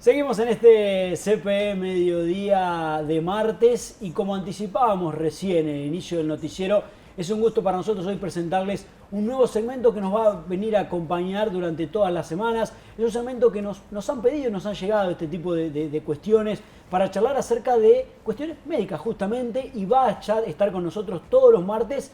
Seguimos en este CPE Mediodía de martes y como anticipábamos recién en el inicio del noticiero, es un gusto para nosotros hoy presentarles un nuevo segmento que nos va a venir a acompañar durante todas las semanas. Es un segmento que nos han pedido, nos han llegado este tipo de cuestiones para charlar acerca de cuestiones médicas justamente, y va a estar con nosotros todos los martes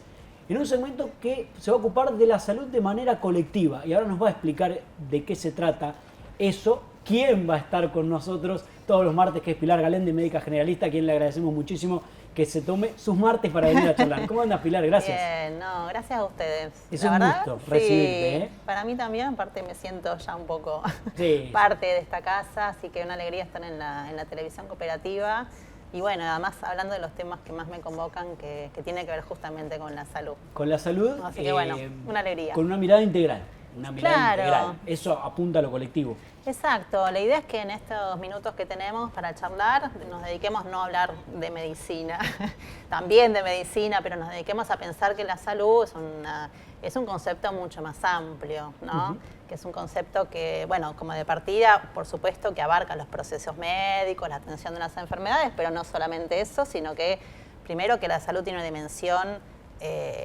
en un segmento que se va a ocupar de la salud de manera colectiva. Y ahora nos va a explicar de qué se trata eso. ¿Quién va a estar con nosotros todos los martes? Que es Pilar Galende, médica generalista, a quien le agradecemos muchísimo que se tome sus martes para venir a charlar. ¿Cómo andas, Pilar? Gracias. Bien, no, gracias a ustedes. Es un gusto recibirte. Sí, para mí también, aparte me siento ya un poco Sí. parte de esta casa, así que una alegría estar en la televisión cooperativa. Y bueno, además hablando de los temas que más me convocan, que tiene que ver justamente con la salud. Con la salud. Así que bueno, una alegría. Con una mirada integral. Una mirada Claro. integral. Eso apunta a lo colectivo. Exacto, la idea es que en estos minutos que tenemos para charlar nos dediquemos no a hablar de medicina, también de medicina, pero nos dediquemos a pensar que la salud es un concepto mucho más amplio, ¿no? Que es un concepto que, bueno, como de partida, por supuesto que abarca los procesos médicos, la atención de las enfermedades, pero no solamente eso, sino que primero que la salud tiene una dimensión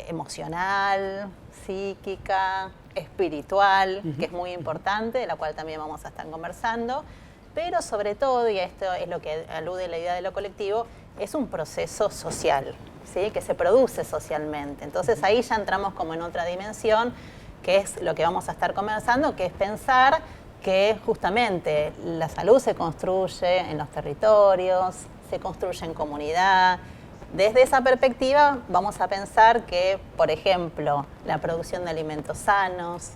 emocional, psíquica, espiritual, que es muy importante, de la cual también vamos a estar conversando, pero sobre todo, y esto es lo que alude la idea de lo colectivo, es un proceso social, ¿sí? Que se produce socialmente. Entonces ahí ya entramos como en otra dimensión, que es lo que vamos a estar conversando, que es pensar que justamente la salud se construye en los territorios, se construye en comunidad. Desde esa perspectiva vamos a pensar que, por ejemplo, la producción de alimentos sanos,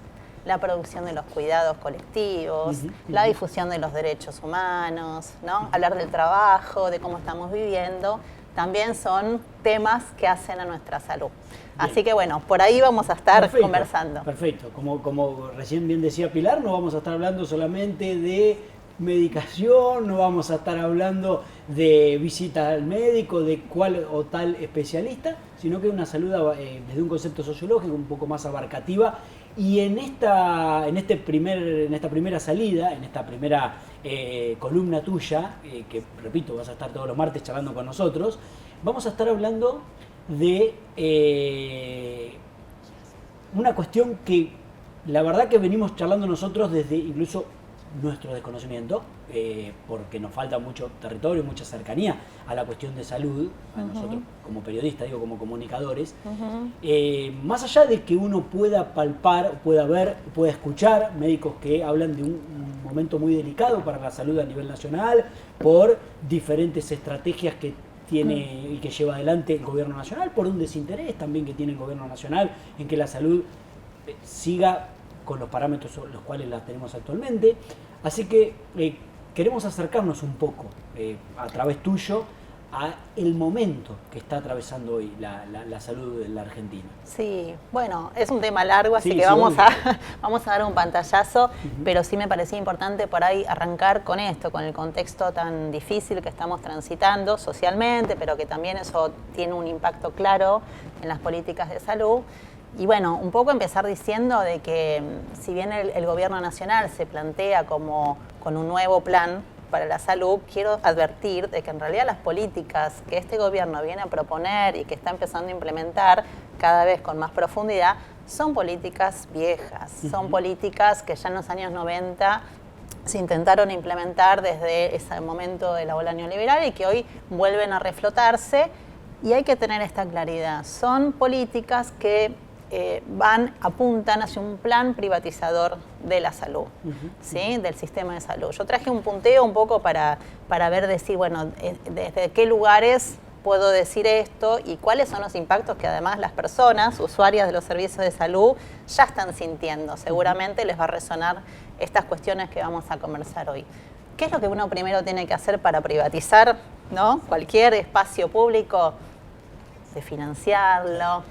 la producción de los cuidados colectivos, la difusión de los derechos humanos, ¿no? Hablar del trabajo, de cómo estamos viviendo, también son temas que hacen a nuestra salud. Bien. Así que bueno, por ahí vamos a estar conversando. Perfecto, como recién bien decía Pilar, no vamos a estar hablando solamente de medicación, no vamos a estar hablando de visita al médico, de cual o tal especialista, sino que una salud desde un concepto sociológico un poco más abarcativa. Y en esta primera salida, en esta primera columna tuya, que repito, vas a estar todos los martes charlando con nosotros, vamos a estar hablando de una cuestión que la verdad que venimos charlando nosotros desde incluso nuestro desconocimiento, porque nos falta mucho territorio, mucha cercanía a la cuestión de salud, a nosotros como periodistas, digo, como comunicadores, más allá de que uno pueda palpar, pueda ver, pueda escuchar médicos que hablan de un momento muy delicado para la salud a nivel nacional, por diferentes estrategias que tiene y que lleva adelante el gobierno nacional, por un desinterés también que tiene el gobierno nacional en que la salud siga con los parámetros los cuales la tenemos actualmente. Así que queremos acercarnos un poco a través tuyo a el momento que está atravesando hoy la salud de la Argentina. Sí, bueno, es un tema largo, así que vamos a dar un pantallazo, pero sí me parecía importante por ahí arrancar con esto, con el contexto tan difícil que estamos transitando socialmente, pero que también eso tiene un impacto claro en las políticas de salud. Y bueno, un poco empezar diciendo de que si bien el gobierno nacional se plantea como con un nuevo plan para la salud, quiero advertir de que en realidad las políticas que este gobierno viene a proponer y que está empezando a implementar cada vez con más profundidad son políticas viejas, son políticas que ya en los años 90 se intentaron implementar desde ese momento de la ola neoliberal y que hoy vuelven a reflotarse, y hay que tener esta claridad. Son políticas que apuntan hacia un plan privatizador de la salud, ¿sí? Del sistema de salud. Yo traje un punteo un poco para decir, bueno, desde qué lugares puedo decir esto y cuáles son los impactos que además las personas, usuarias de los servicios de salud, ya están sintiendo. Seguramente les va a resonar estas cuestiones que vamos a conversar hoy. ¿Qué es lo que uno primero tiene que hacer para privatizar, ¿no? Cualquier espacio público? Desfinanciarlo,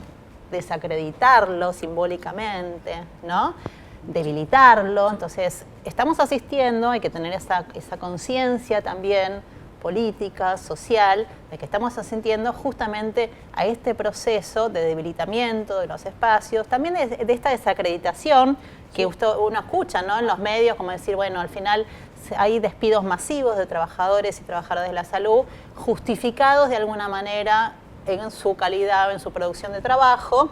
desacreditarlo simbólicamente, ¿no? Debilitarlo. Entonces, estamos asistiendo, hay que tener esa conciencia también política, social, de que estamos asistiendo justamente a este proceso de debilitamiento de los espacios, también de esta desacreditación que uno escucha, ¿no?, en los medios, como decir, bueno, al final hay despidos masivos de trabajadores y trabajadoras de la salud, justificados de alguna manera en su calidad, en su producción de trabajo,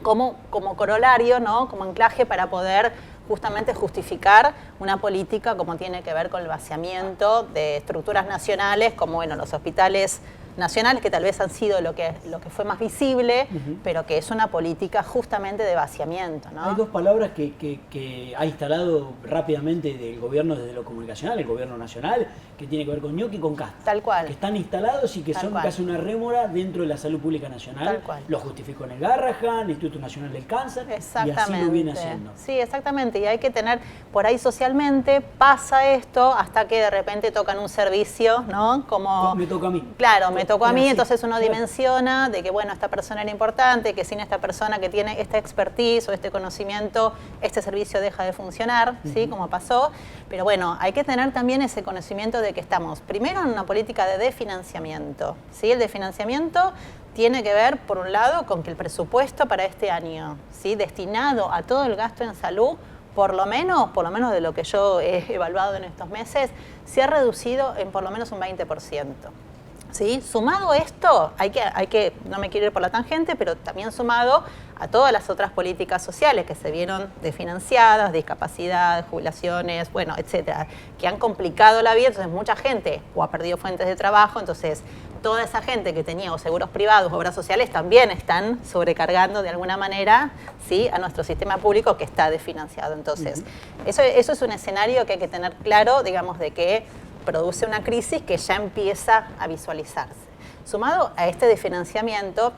como corolario, ¿no?, como anclaje para poder justamente justificar una política como tiene que ver con el vaciamiento de estructuras nacionales, como bueno, los hospitales nacionales, que tal vez han sido lo que fue más visible, pero que es una política justamente de vaciamiento, ¿no? Hay dos palabras que ha instalado rápidamente el gobierno desde lo comunicacional, el gobierno nacional, que tiene que ver con ñoqui y con casta. Tal cual. Que están instalados y que Tal son cual. casi una rémora dentro de la salud pública nacional. Tal cual. Lo justificó en el Garrahan, el Instituto Nacional del Cáncer, Exactamente. y así lo viene haciendo. Sí, exactamente. Y hay que tener, por ahí socialmente pasa esto hasta que de repente tocan un servicio, ¿no? Como me toca a mí. Claro, me tocó a mí, Así. entonces uno dimensiona de que, bueno, esta persona era importante, que sin esta persona que tiene esta expertise o este conocimiento, este servicio deja de funcionar, ¿sí? Como pasó. Pero bueno, hay que tener también ese conocimiento de que estamos, primero, en una política de desfinanciamiento, ¿sí? El desfinanciamiento tiene que ver, por un lado, con que el presupuesto para este año, ¿sí?, destinado a todo el gasto en salud, por lo menos de lo que yo he evaluado en estos meses, se ha reducido en por lo menos un 20%. ¿Sí? Sumado esto, hay que, no me quiero ir por la tangente, pero también sumado a todas las otras políticas sociales que se vieron desfinanciadas, discapacidad, jubilaciones, bueno, etcétera, que han complicado la vida. Entonces mucha gente o ha perdido fuentes de trabajo, entonces toda esa gente que tenía o seguros privados, obras sociales, también están sobrecargando de alguna manera, ¿sí?, a nuestro sistema público que está desfinanciado. Entonces, eso es un escenario que hay que tener claro, digamos, de que produce una crisis que ya empieza a visualizarse. Sumado a este desfinanciamiento,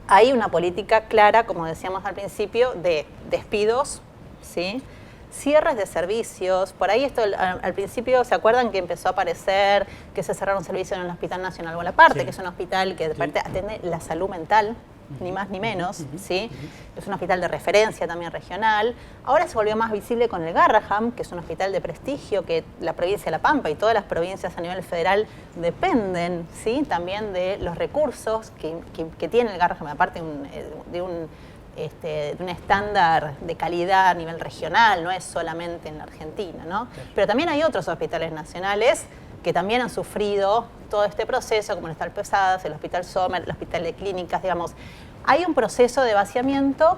hay una política clara, como decíamos al principio, de despidos, ¿sí?, cierres de servicios. Por ahí esto al principio, ¿se acuerdan que empezó a aparecer que se cerraron servicios en el Hospital Nacional Bonaparte, sí, que es un hospital que de parte atiende la salud mental, ni más ni menos, ¿sí? Es un hospital de referencia también regional. Ahora se volvió más visible con el Garrahan, que es un hospital de prestigio que la provincia de La Pampa y todas las provincias a nivel federal dependen, ¿sí?, también de los recursos que tiene el Garrahan, aparte de un estándar de calidad a nivel regional, no es solamente en la Argentina, ¿no? Pero también hay otros hospitales nacionales que también han sufrido todo este proceso, como el Hospital Posadas, el Hospital Sommer, el Hospital de Clínicas, digamos. Hay un proceso de vaciamiento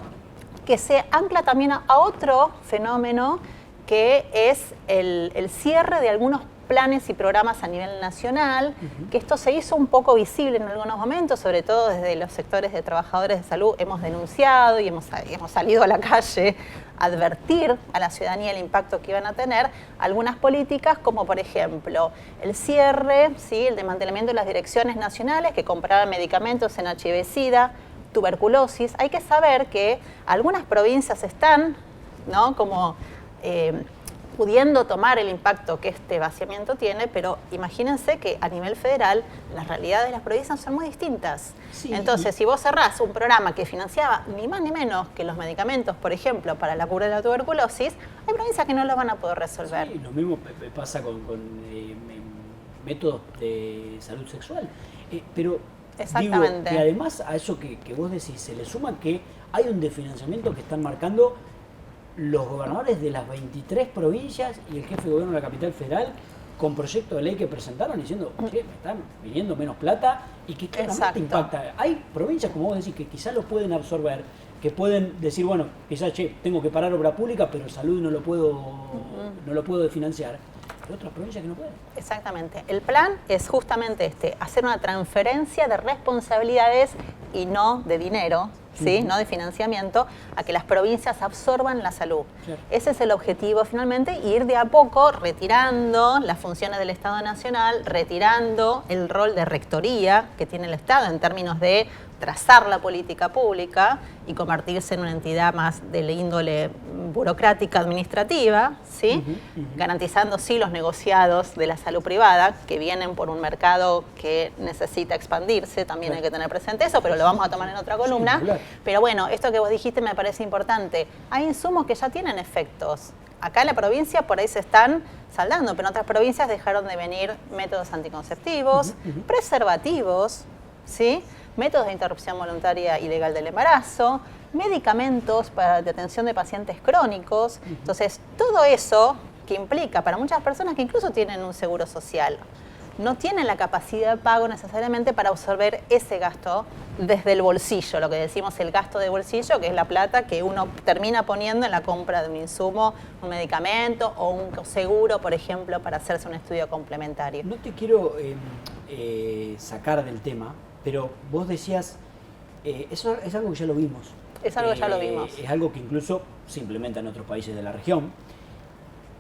que se ancla también a otro fenómeno, que es el cierre de algunos planes y programas a nivel nacional, que esto se hizo un poco visible en algunos momentos, sobre todo desde los sectores de trabajadores de salud hemos denunciado y hemos salido a la calle a advertir a la ciudadanía el impacto que iban a tener algunas políticas, como por ejemplo el cierre, ¿sí?, el desmantelamiento de las direcciones nacionales que compraban medicamentos en HIV-Sida, tuberculosis. Hay que saber que algunas provincias están, ¿no?, como pudiendo tomar el impacto que este vaciamiento tiene, pero imagínense que a nivel federal las realidades de las provincias son muy distintas. Sí. Entonces, si vos cerrás un programa que financiaba ni más ni menos que los medicamentos, por ejemplo, para la cura de la tuberculosis, hay provincias que no lo van a poder resolver. Sí, lo mismo pasa con métodos de salud sexual. Pero exactamente. Digo que además a eso que vos decís, se le suma que hay un desfinanciamiento que están marcando los gobernadores de las 23 provincias y el jefe de gobierno de la capital federal con proyectos de ley que presentaron diciendo que me están viniendo menos plata y que claramente impacta. Hay provincias, como vos decís, que quizás lo pueden absorber, que pueden decir, bueno, quizás, tengo que parar obra pública, pero salud no lo puedo financiar. Hay otras provincias que no pueden. Exactamente. El plan es justamente hacer una transferencia de responsabilidades y no de dinero, ¿sí?, no de financiamiento, a que las provincias absorban la salud. Claro. Ese es el objetivo finalmente, ir de a poco retirando las funciones del Estado Nacional, retirando el rol de rectoría que tiene el Estado en términos de trazar la política pública y convertirse en una entidad más de la índole burocrática administrativa, ¿sí? Garantizando sí los negociados de la salud privada que vienen por un mercado que necesita expandirse, también hay que tener presente eso, pero lo vamos a tomar en otra columna. Pero bueno, esto que vos dijiste me parece importante. Hay insumos que ya tienen efectos. Acá en la provincia por ahí se están saldando, pero en otras provincias dejaron de venir métodos anticonceptivos, preservativos, ¿sí? métodos de interrupción voluntaria y legal del embarazo, medicamentos para de atención de pacientes crónicos. Entonces, todo eso que implica para muchas personas que incluso tienen un seguro social, no tienen la capacidad de pago necesariamente para absorber ese gasto desde el bolsillo, lo que decimos el gasto de bolsillo, que es la plata que uno termina poniendo en la compra de un insumo, un medicamento o un seguro, por ejemplo, para hacerse un estudio complementario. No te quiero sacar del tema, pero vos decías, eso es algo que ya lo vimos. Es algo que ya lo vimos. Es algo que incluso se implementa en otros países de la región.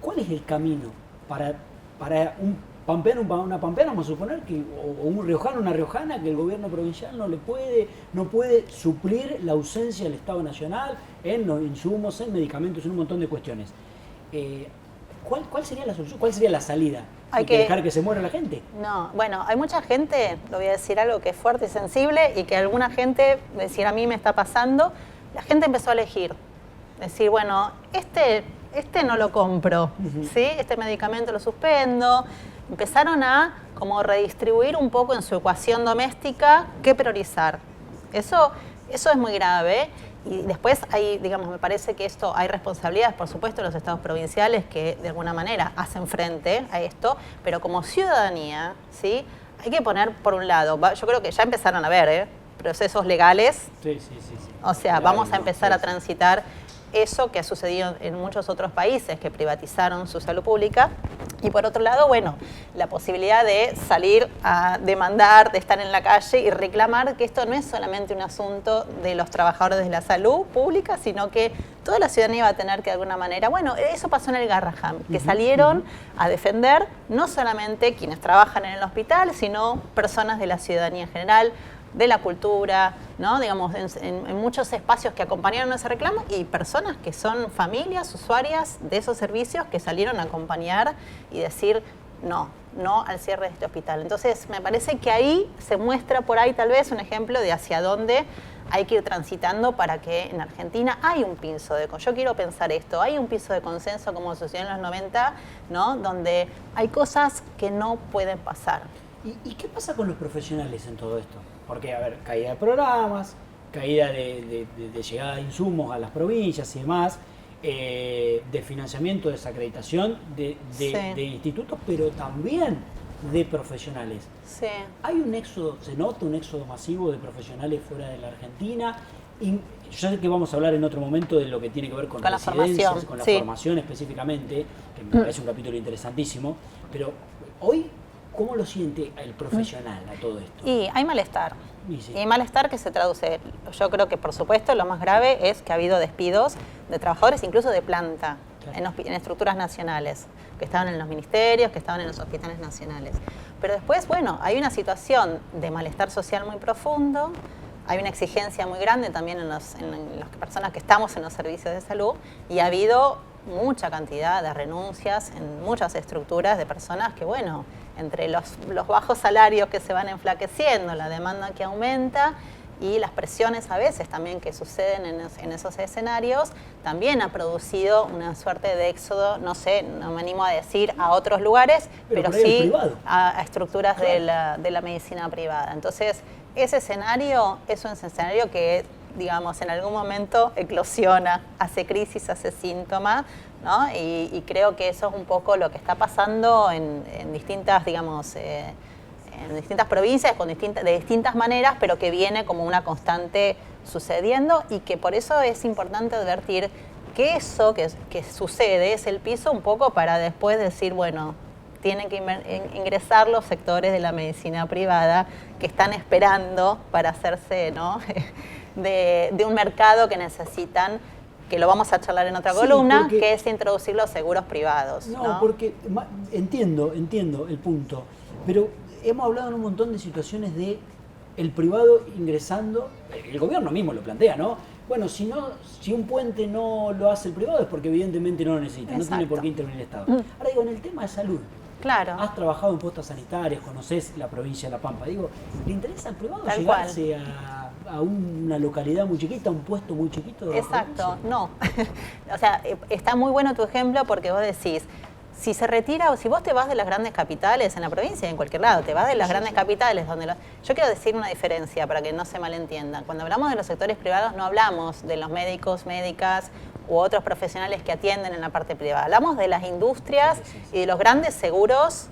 ¿Cuál es el camino para un pampeano, una pampeana, vamos a suponer, o un riojano, una riojana, que el gobierno provincial no puede suplir la ausencia del Estado Nacional en los insumos, en medicamentos, en un montón de cuestiones? ¿Cuál sería la solución? ¿Cuál sería la salida? ¿Hay que dejar que se muera la gente? No, bueno, hay mucha gente, lo voy a decir algo que es fuerte y sensible, y que alguna gente, decir a mí me está pasando, la gente empezó a elegir. Decir, bueno, este no lo compro, ¿sí? Este medicamento lo suspendo. Empezaron a como redistribuir un poco en su ecuación doméstica qué priorizar. Eso es muy grave. Y después hay, digamos, me parece que hay responsabilidades, por supuesto, de los estados provinciales que de alguna manera hacen frente a esto, pero como ciudadanía, ¿sí? Hay que poner por un lado, yo creo que ya empezaron a ver procesos legales. Sí. O sea, vamos a empezar a transitar eso que ha sucedido en muchos otros países que privatizaron su salud pública. Y por otro lado, bueno, la posibilidad de salir a demandar, de estar en la calle y reclamar que esto no es solamente un asunto de los trabajadores de la salud pública, sino que toda la ciudadanía va a tener que de alguna manera, bueno, eso pasó en el Garrahan, que salieron a defender no solamente quienes trabajan en el hospital, sino personas de la ciudadanía en general, de la cultura, ¿no? Digamos, en muchos espacios que acompañaron ese reclamo, y personas que son familias, usuarias de esos servicios que salieron a acompañar y decir no al cierre de este hospital. Entonces, me parece que ahí se muestra por ahí tal vez un ejemplo de hacia dónde hay que ir transitando para que en Argentina hay un piso yo quiero pensar esto, hay un piso de consenso como sucedió en los 90, ¿no? Donde hay cosas que no pueden pasar. ¿Y qué pasa con los profesionales en todo esto? Porque, a ver, caída de programas, caída de llegada de insumos a las provincias y demás, de financiamiento, desacreditación de institutos, pero también de profesionales. Sí. ¿Hay un éxodo, se nota un éxodo masivo de profesionales fuera de la Argentina? Y yo sé que vamos a hablar en otro momento de lo que tiene que ver con residencias, con la formación específicamente, que me parece un capítulo interesantísimo, pero hoy, ¿cómo lo siente el profesional a todo esto? Y hay malestar. Sí. Y malestar que se traduce, yo creo que por supuesto lo más grave es que ha habido despidos de trabajadores, incluso de planta, claro, en estructuras nacionales, que estaban en los ministerios, que estaban en los hospitales nacionales. Pero después, bueno, hay una situación de malestar social muy profundo, hay una exigencia muy grande también en las personas que estamos en los servicios de salud, y ha habido mucha cantidad de renuncias en muchas estructuras de personas que, bueno, entre los bajos salarios que se van enflaqueciendo, la demanda que aumenta y las presiones a veces también que suceden en esos escenarios, también ha producido una suerte de éxodo, no sé, no me animo a decir a otros lugares, pero sí a estructuras, claro, de la medicina privada. Entonces, ese escenario es un escenario que, digamos, en algún momento eclosiona, hace crisis, hace síntoma, ¿no? Y creo que eso es un poco lo que está pasando en distintas, digamos, en distintas provincias de distintas maneras, pero que viene como una constante sucediendo, y que por eso es importante advertir que eso que sucede es el piso un poco para después decir, bueno, tienen que ingresar los sectores de la medicina privada que están esperando para hacerse, ¿no? de un mercado que necesitan, que lo vamos a charlar en otra columna, que es introducir los seguros privados. No, porque entiendo el punto, pero hemos hablado en un montón de situaciones de el privado ingresando, el gobierno mismo lo plantea, ¿no? Bueno, si un puente no lo hace el privado es porque evidentemente no lo necesita, exacto, no tiene por qué intervenir el Estado. Ahora digo, en el tema de salud, claro, has trabajado en postas sanitarias, conoces la provincia de La Pampa, digo, ¿le interesa al privado tal llegarse a una localidad muy chiquita, a un puesto muy chiquito de la exacto, provincia? No. O sea, está muy bueno tu ejemplo porque vos decís, Si se retira o si vos te vas de las grandes capitales en la provincia y en cualquier lado, te vas de las grandes capitales donde yo quiero decir una diferencia para que no se malentiendan. Cuando hablamos de los sectores privados no hablamos de los médicos, médicas u otros profesionales que atienden en la parte privada. Hablamos de las industrias y de los grandes seguros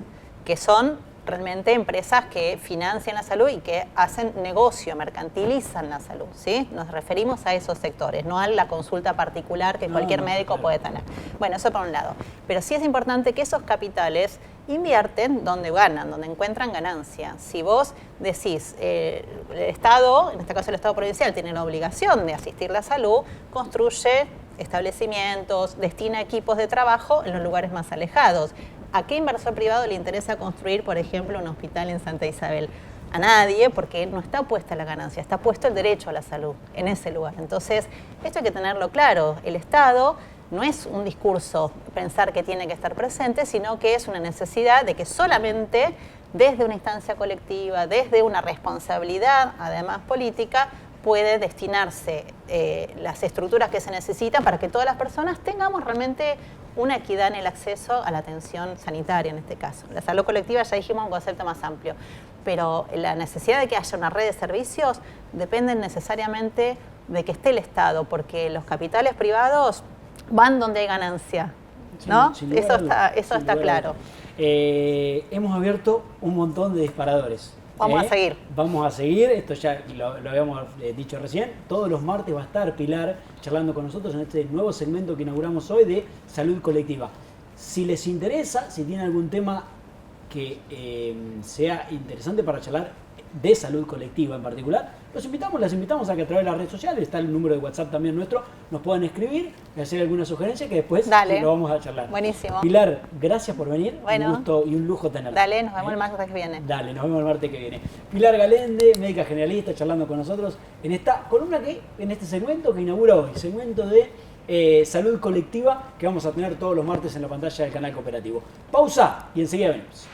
que son realmente empresas que financian la salud y que hacen negocio, mercantilizan la salud, ¿sí? Nos referimos a esos sectores, no a la consulta particular que cualquier médico puede tener. Bueno, eso por un lado. Pero sí es importante que esos capitales invierten donde ganan, donde encuentran ganancia. Si vos decís, el Estado, en este caso el Estado provincial, tiene la obligación de asistir la salud, construye establecimientos, destina equipos de trabajo en los lugares más alejados. ¿A qué inversor privado le interesa construir, por ejemplo, un hospital en Santa Isabel? A nadie, porque no está puesta la ganancia, está puesto el derecho a la salud en ese lugar. Entonces, esto hay que tenerlo claro. El Estado no es un discurso pensar que tiene que estar presente, sino que es una necesidad de que solamente desde una instancia colectiva, desde una responsabilidad, además política, puede destinarse las estructuras que se necesitan para que todas las personas tengamos realmente una equidad en el acceso a la atención sanitaria en este caso. La salud colectiva, ya dijimos, un concepto más amplio, pero la necesidad de que haya una red de servicios depende necesariamente de que esté el Estado, porque los capitales privados van donde hay ganancia, ¿no? Eso está claro. Hemos abierto un montón de disparadores. Vamos a seguir. Vamos a seguir, esto ya lo habíamos dicho recién. Todos los martes va a estar Pilar charlando con nosotros en este nuevo segmento que inauguramos hoy de salud colectiva. Si les interesa, si tienen algún tema que sea interesante para charlar de salud colectiva en particular, las invitamos a que a través de las redes sociales, está el número de WhatsApp también nuestro, nos puedan escribir y hacer alguna sugerencia que después lo vamos a charlar. Buenísimo. Pilar, gracias por venir, bueno, un gusto y un lujo tenerla. Dale, nos vemos el martes que viene. Dale, nos vemos el martes que viene. Pilar Galende, médica generalista, charlando con nosotros en esta columna en este segmento que inaugura hoy, segmento de salud colectiva que vamos a tener todos los martes en la pantalla del canal Cooperativo. Pausa y enseguida venimos.